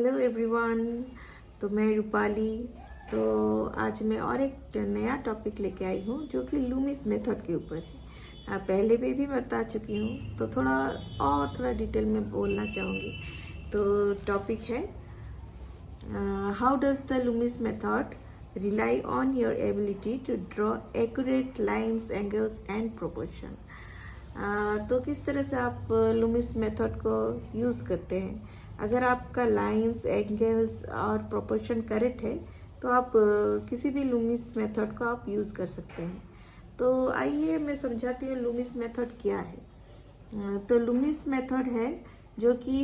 Hello everyone. तो मैं रूपाली। तो आज मैं और एक नया टॉपिक लेके आई हूँ जो कि लूमिस मेथड के ऊपर है। पहले भी बता चुकी हूँ, तो थोड़ा डिटेल में बोलना चाहूँगी। तो टॉपिक है how does the Loomis method rely on your ability to draw accurate lines, angles and proportion. तो किस तरह से आप लूमिस मेथड को यूज़ करते हैं। अगर आपका लाइंस, एंगल्स और प्रोपोर्शन करेक्ट है तो आप किसी भी लूमिस मेथड को आप यूज़ कर सकते हैं। तो आइए मैं समझाती हूँ लूमिस मेथड क्या है। तो लूमिस मेथड है जो कि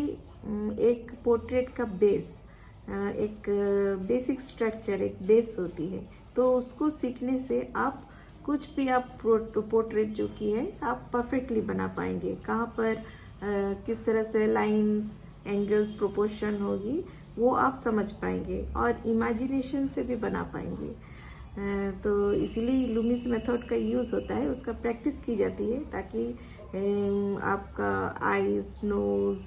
एक पोर्ट्रेट का बेस, एक बेसिक स्ट्रक्चर, एक बेस होती है। तो उसको सीखने से आप कुछ भी आप पोर्ट्रेट जो कि है आप परफेक्टली बना पाएंगे। कहाँ पर किस तरह से लाइंस, एंगल्स, प्रोपोर्शन होगी वो आप समझ पाएंगे और इमेजिनेशन से भी बना पाएंगे। तो इसीलिए लूमिस मेथड का यूज़ होता है, उसका प्रैक्टिस की जाती है ताकि आपका आईज, नोज़,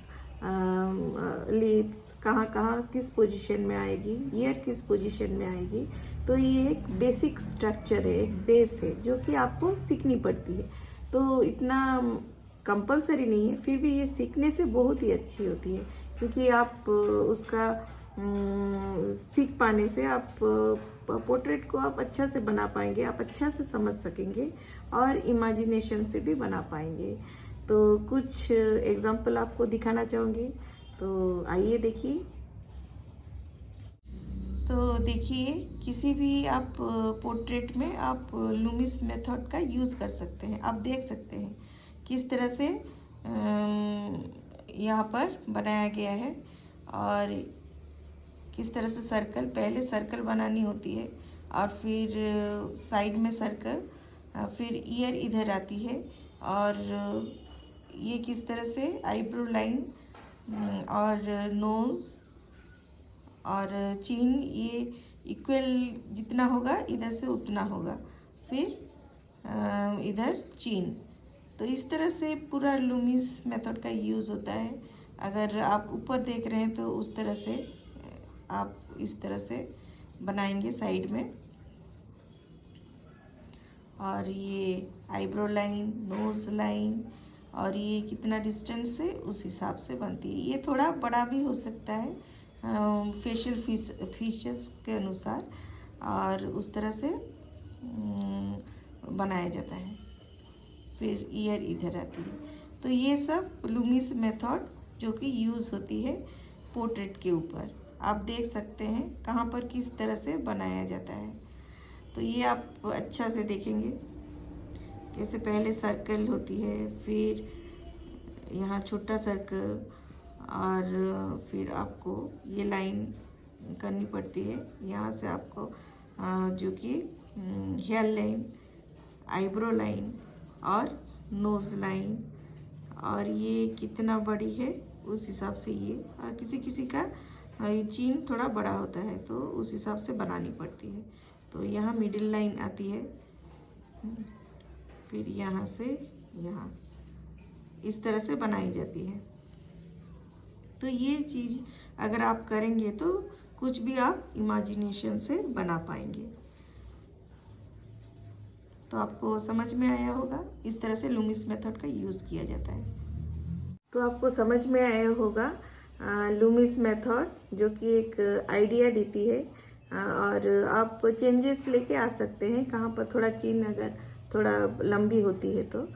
लिप्स कहाँ कहाँ किस पोजीशन में आएगी, ईयर किस पोजीशन में आएगी। तो ये एक बेसिक स्ट्रक्चर है, एक बेस है जो कि आपको सीखनी पड़ती है। तो इतना कंपलसरी नहीं है, फिर भी ये सीखने से बहुत ही अच्छी होती है क्योंकि आप उसका सीख पाने से आप पोर्ट्रेट को आप अच्छा से बना पाएंगे, आप अच्छा से समझ सकेंगे और इमेजिनेशन से भी बना पाएंगे। तो कुछ एग्जांपल आपको दिखाना चाहूँगी, तो आइए देखिए। तो देखिए, किसी भी आप पोर्ट्रेट में आप लूमिस मेथड का यूज़ कर सकते हैं। आप देख सकते हैं किस तरह से यहाँ पर बनाया गया है और किस तरह से सर्कल, पहले सर्कल बनानी होती है और फिर साइड में सर्कल, फिर ईयर इधर आती है और ये किस तरह से आईब्रो लाइन और नोज़ और चिन, ये इक्वल जितना होगा इधर से उतना होगा, फिर इधर चिन। तो इस तरह से पूरा लूमिस मेथड का यूज़ होता है। अगर आप ऊपर देख रहे हैं तो उस तरह से आप इस तरह से बनाएंगे साइड में, और ये आईब्रो लाइन, नोज़ लाइन और ये कितना डिस्टेंस है उस हिसाब से बनती है। ये थोड़ा बड़ा भी हो सकता है फेशियल फीचर्स के अनुसार, और उस तरह से बनाया जाता है। फिर ईयर इधर आती है। तो ये सब लूमिस मेथड जो कि यूज़ होती है पोर्ट्रेट के ऊपर। आप देख सकते हैं कहाँ पर किस तरह से बनाया जाता है। तो ये आप अच्छा से देखेंगे कैसे पहले सर्कल होती है, फिर यहाँ छोटा सर्कल और फिर आपको ये लाइन करनी पड़ती है। यहाँ से आपको जो कि हेयर लाइन, आईब्रो लाइन और नोज़ लाइन, और ये कितना बड़ी है उस हिसाब से ये किसी किसी का ये चीन थोड़ा बड़ा होता है तो उस हिसाब से बनानी पड़ती है। तो यहाँ मिडिल लाइन आती है, फिर यहाँ से यहाँ इस तरह से बनाई जाती है। तो ये चीज़ अगर आप करेंगे तो कुछ भी आप इमेजिनेशन से बना पाएंगे। तो आपको समझ में आया होगा इस तरह से लूमिस मेथड का यूज़ किया जाता है। तो आपको समझ में आया होगा लूमिस मेथड जो कि एक आइडिया देती है और आप चेंजेस लेके आ सकते हैं। कहाँ पर थोड़ा चिन अगर थोड़ा लंबी होती है तो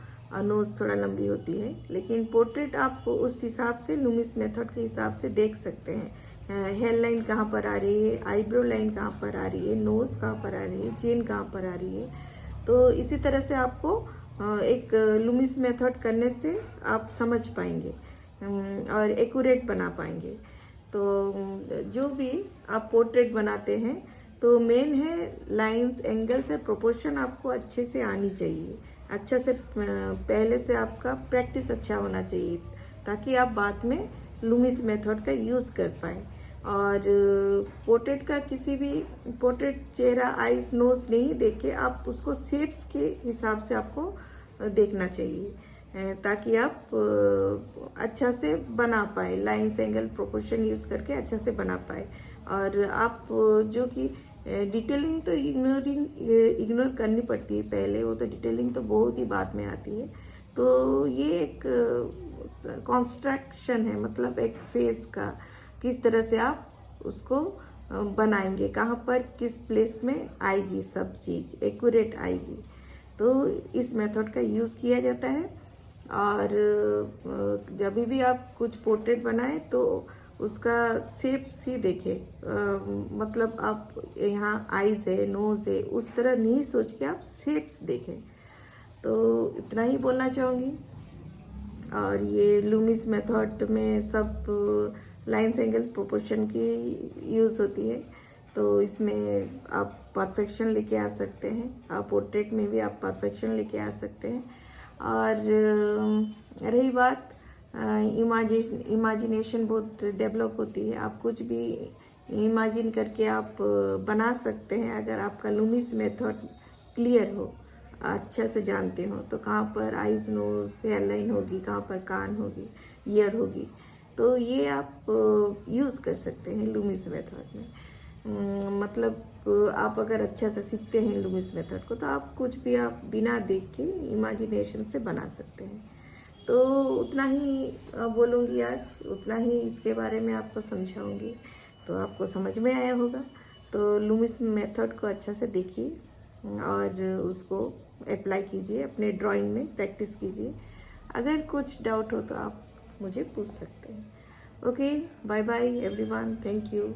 नोज़ थोड़ा लंबी होती है, लेकिन पोर्ट्रेट आप उस हिसाब से लूमिस मेथड के हिसाब से देख सकते हैं। हेयर लाइन कहाँ पर आ रही है, आईब्रो लाइन कहाँ पर आ रही है, नोज़ कहाँ पर आ रही है, चिन कहाँ पर आ रही है। तो इसी तरह से आपको एक लूमिस मेथड करने से आप समझ पाएंगे और एक्यूरेट बना पाएंगे। तो जो भी आप पोर्ट्रेट बनाते हैं तो मेन है लाइंस, एंगल्स और प्रोपोर्शन आपको अच्छे से आनी चाहिए। अच्छा से पहले से आपका प्रैक्टिस अच्छा होना चाहिए ताकि आप बाद में लूमिस मेथड का यूज़ कर पाएँ। और पोर्ट्रेट का किसी भी पोर्ट्रेट चेहरा, आईज, नोज़ नहीं देख के आप उसको शेप्स के हिसाब से आपको देखना चाहिए। ताकि आप अच्छा से बना पाए, लाइन्स एंगल प्रोपोर्शन यूज़ करके अच्छा से बना पाए। और आप जो कि डिटेलिंग तो इग्नोर करनी पड़ती है पहले, वो तो डिटेलिंग तो बहुत ही बाद में आती है। तो ये एक कंस्ट्रक्शन है, मतलब एक फेस का, किस तरह से आप उसको बनाएंगे, कहाँ पर किस प्लेस में आएगी सब चीज़ एक्यूरेट आएगी। तो इस मेथड का यूज़ किया जाता है। और जब भी आप कुछ पोर्ट्रेट बनाएं तो उसका शेप्स ही देखें, मतलब आप यहाँ आईज है, नोज़ है, उस तरह नहीं सोच के आप शेप्स देखें। तो इतना ही बोलना चाहूँगी। और ये लूमिस मेथड में सब लाइन्स एंगल प्रोपोर्शन की यूज़ होती है। तो इसमें आप परफेक्शन लेके आ सकते हैं, आप पोर्ट्रेट में भी आप परफेक्शन लेके आ सकते हैं। और रही बात इमेजिनेशन बहुत डेवलप होती है, आप कुछ भी इमेजिन करके आप बना सकते हैं अगर आपका लूमिस मेथड क्लियर हो, अच्छा से जानते हो। तो कहाँ पर आईज, नोज, हेयर लाइन होगी, कहाँ पर कान होगी, ईयर होगी, तो ये आप यूज़ कर सकते हैं लूमिस मेथड में। मतलब आप अगर अच्छा से सीखते हैं लूमिस मेथड को, तो आप कुछ भी आप बिना देख के इमेजिनेशन से बना सकते हैं। तो उतना ही बोलूँगी आज, उतना ही इसके बारे में आपको समझाऊँगी, तो आपको समझ में आया होगा। तो लूमिस मेथड को अच्छा से देखिए और उसको अप्लाई कीजिए, अपने ड्राइंग में प्रैक्टिस कीजिए। अगर कुछ डाउट हो तो आप मुझे पूछ सकते हैं। Okay, bye bye everyone, thank you.